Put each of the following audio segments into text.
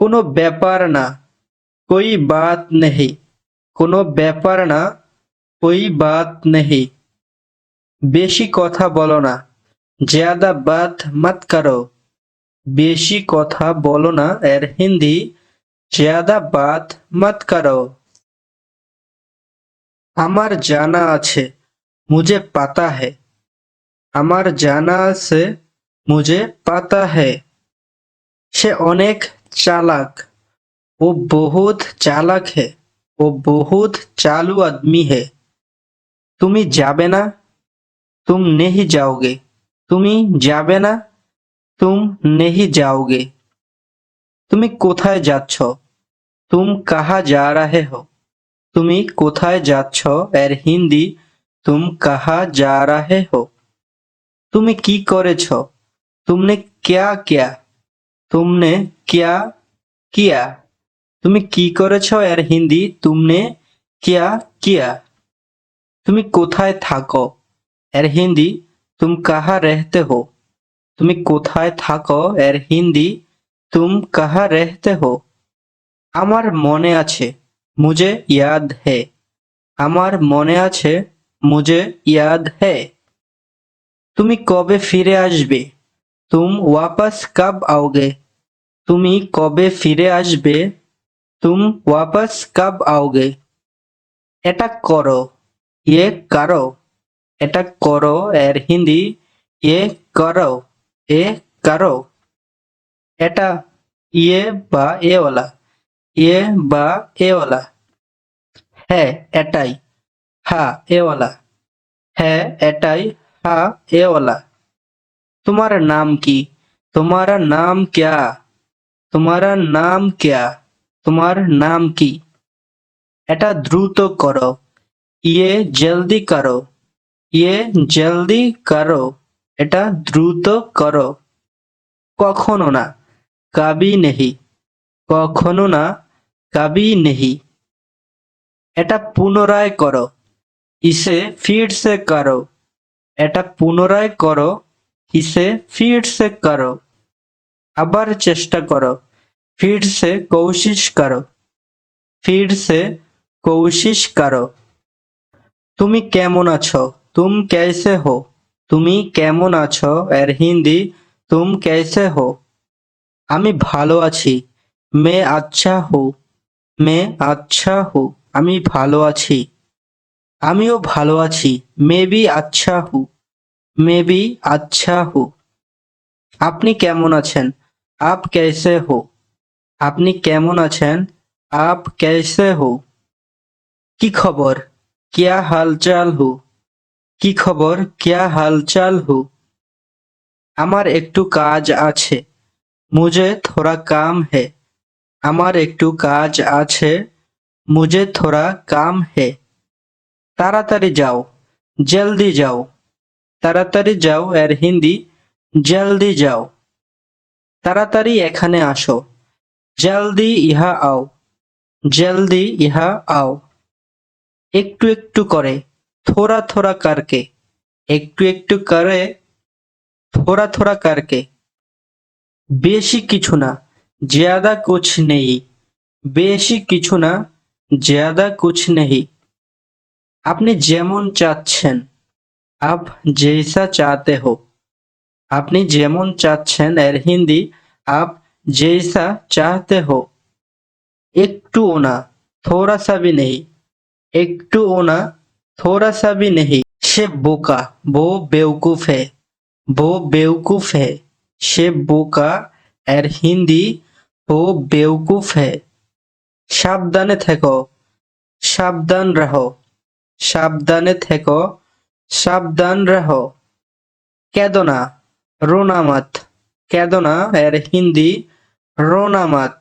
কোনো ব্যাপার না, कोई बात नहीं। কোনো ব্যাপার না, कोई बात नहीं। বেশি কথা বলো না, ज्यादा बात मत करो। বেশি কথা বলো না এর হিন্দি ज्यादा बात मत करो। আমার জানা আছে, मुझे पता है। আমার জানা আছে, मुझे पता है। সে অনেক চালাক, वो बहुत चालाक है। वो बहुत चालू आदमी है। তুমি যাবে না, तुम नहीं जाओगे। তুমি যাবে না, तुम नहीं जाओगे। তুমি কোথায় যাচ্ছ, तुम कहाँ जा रहे हो। তুমি কোথায় যাচ্ছ এর হিন্দি तुम कहाँ जा रहे हो। তুমি কি করেছ, तुमने क्या किया। तुमने क्या किया। তুমি কি করেছ এর হিন্দি तुमने क्या किया। তুমি কোথায় থাকো এর হিন্দি तुम कहाँ रहते हो। তুমি কোথায় থাকো এর হিন্দি तुम कहाँ रहते हो। আমার মনে আছে, मुझे याद है। আমার মনে আছে, मुझे याद है। তুমি কবে ফিরে আসবে, तुम वापस कब आओगे। তুমি কবে ফিরে আসবে, तुम वापस कब आओगे। এটা করো, ये करो। এটা করো এর হিন্দি ये करो, এ করো। এটা ইয়ে বা এওয়ালা, ইয়ে বা এওয়ালা। হ্যাঁ এটাই, হ্যাঁ এওয়ালা। হ্যাঁ এটাই, হ্যাঁ এওয়ালা। তোমার নাম কি, तुम्हारा नाम क्या। तुम्हारा नाम क्या। তোমার নাম কি। এটা দ্রুত করো, ये जल्दी करो। ये जल्दी करो। এটা দ্রুত করো। কখনো না, कभी नहीं। কখনো না, कभी नहीं। এটা পুনরায় করো, इसे फिर से करो। এটা পুনরায় করো, इसे फिर से करो। আবার চেষ্টা করো, फिर से कोशिश करो। फिर से कोशिश करो। তুমি কেমন আছো, तुम कैसे हो। তুমি কেমন আছো এর হিন্দি तुम कैसे हो। আমি ভালো আছি, मैं अच्छा हूँ। मैं अच्छा हूँ। আমি ভালো আছি। আমিও ভালো আছি, मैं भी अच्छा हूँ। मैं भी अच्छा हूँ। আপনি কেমন আছেন, आप कैसे हो। আপনি কেমন আছেন, आप कैसे हो। কি খবর, क्या हालचाल हो। কি খবর, क्या हालचाल हो। আমার একটু কাজ আছে, मुझे थोड़ा काम है। আমার একটু কাজ আছে, मुझे थोड़ा काम है। তাড়াতাড়ি যাও, জলদি যাও। তাড়াতাড়ি যাও এর হিন্দি জলদি যাও। তাড়াতাড়ি এখানে আসো, জলদি ইহা আও। জলদি ইহা আও। একটু একটু করে, थोड़ा थोड़ा करके। একটু একটু করে, थोड़ा थोड़ा करके। বেশি কিছু না, ज्यादा कुछ नहीं। বেশি কিছু না, ज्यादा कुछ नहीं। আপনি যেমন চাচ্ছেন, आप जैसा चाहते हो। আপনি যেমন চাচ্ছেন এর হিন্দি आप जैसा चाहते हो। একটুও না, थोड़ा सा भी नहीं। একটুও না, थोड़ा सा भी नहीं। সে বোকা, वो बेवकूफ है। वो बेवकूफ है। সে বোকা এর হিন্দি वो बेवकूफ है। সাবধানে থেকো, সাবধান রহো। সাবধানে থেকো, সাবধান রহো। কেঁদো না, रोना मत। কেঁদো না এর হিন্দি रोना मत।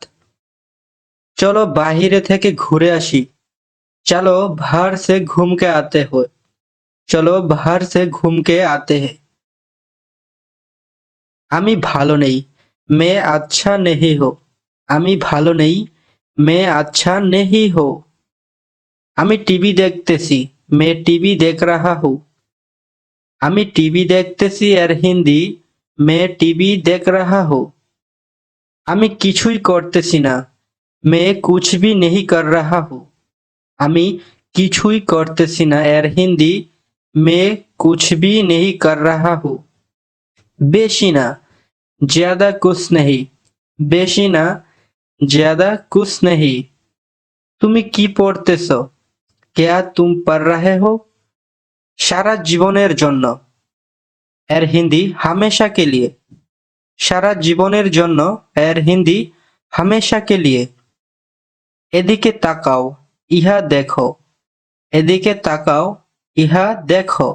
চলো বাহিরে থেকে ঘুরে আসি। चलो बाहर से घूम के आते हो। चलो बाहर से घूम के आते हैं। আমি ভালো নেই, मैं अच्छा नहीं हूँ। আমি ভালো নেই, मैं अच्छा नहीं हूँ। আমি টিভি দেখতেছি, मैं टीवी देख रहा हूँ। আমি টিভি দেখতেছি এর হিন্দি मैं टीवी देख रहा हूँ। আমি কিছুই করতেছি না। मैं कुछ भी नहीं कर रहा हूँ। আমি কিছুই করতেছি না এর হিন্দি मैं कुछ भी नहीं कर रहा हूँ। বেশি না, ज्यादा कुछ नहीं। বেশি না, ज्यादा कुछ नहीं। তুমি কি পড়তেছো? क्या तुम पढ़ रहे हो? সারা জীবনের জন্য এর হিন্দি हमेशा के लिए। সারা জীবনের জন্য এর হিন্দি हमेशा के लिए। এদিকে তাকাও, ইহা দেখো। এদিকে তাকাও, ইহা দেখো।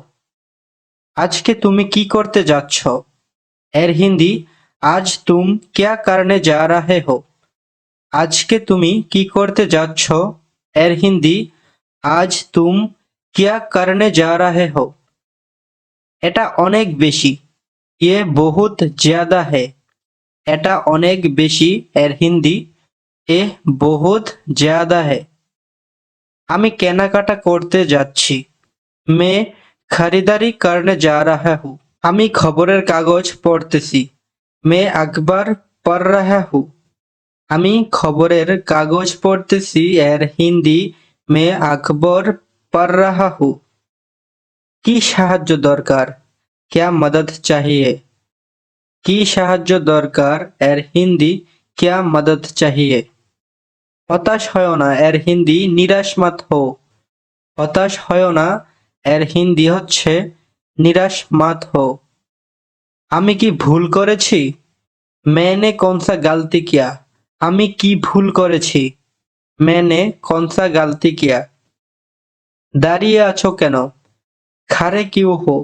আজকে তুমি কি করতে যাচ্ছ? এর হিন্দি आज तुम क्या करने जा रहे हो? আজকে তুমি কি করতে যাচ্ছ? এর হিন্দি आज तुम क्या करने जा रहे हो? এটা অনেক বেশি। ये बहुत ज्यादा है। এটা অনেক বেশি এর হিন্দি এ বহুত ज्यादा है। আমি কেনাকাটা করতে যাচ্ছি। मैं खरीदारी करने जा रहा हूँ। আমি খবরের কাগজ পড়তেছি। मैं अखबार पढ़ रहा हूँ। আমি খবরের কাগজ পড়তেছি এর হিন্দি मैं अखबार पढ़ रहा हूँ। কি সাহায্য দরকার? क्या मदद चाहिए? কি সাহায্য দরকার এর হিন্দি क्या मदद चाहिए? হতাশ হয় না এর হিন্দি নিরাশ মত হো। হতাশ হয় না এর হিন্দি হচ্ছে নিরাশ মত হো। আমি কি ভুল করেছি? मैंने कौन सा गलती किया? আমি কি ভুল করেছি? मैंने कौन सा गलती किया? দাঁড়িয়ে আছো কেন? খাড়ে কিউ হো?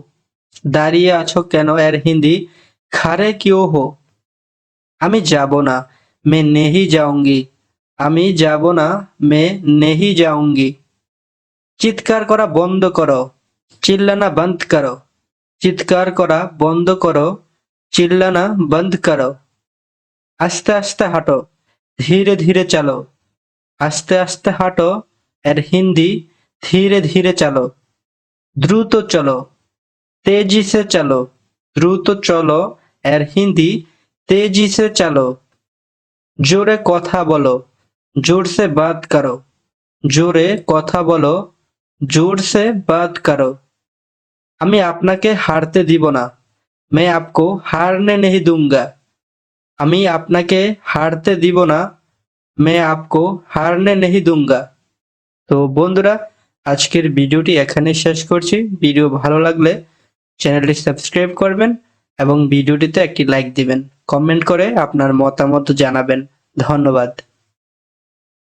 দাঁড়িয়ে আছো কেন এর হিন্দি খাড়ে কিউ হো? আমি যাব না। मैं नहीं जाऊंगी। আমি যাব না। मैं नहीं जाऊंगी। চিৎকার করা বন্ধ করো। চিল্লানা বন্ধ করো। চিৎকার করা বন্ধ করো। চিল্লানা বন্ধ করো। আস্তে আস্তে হাঁটো। ধীরে ধীরে চলো। আস্তে আস্তে হাঁটো এর হিন্দি ধীরে ধীরে চলো। দ্রুত চলো। तेजी से चलो। দ্রুত চলো এর হিন্দি तेजी से चलो। জোরে কথা বলো। जोर से बात करो। জোরে কথা বলো। जोर से बात करो। আমি আপনাকে হারতে দিব না। मैं आपको हारने नहीं दूंगा। আমি আপনাকে হারতে দিব না। मैं आपको हारने नहीं दूंगा। তো বন্ধুরা, আজকের ভিডিওটি এখানেই শেষ করছি। ভিডিও ভালো লাগলে চ্যানেলটি সাবস্ক্রাইব করবেন এবং ভিডিওটিতে একটি লাইক দিবেন। কমেন্ট করে আপনার মতামত জানাবেন। ধন্যবাদ।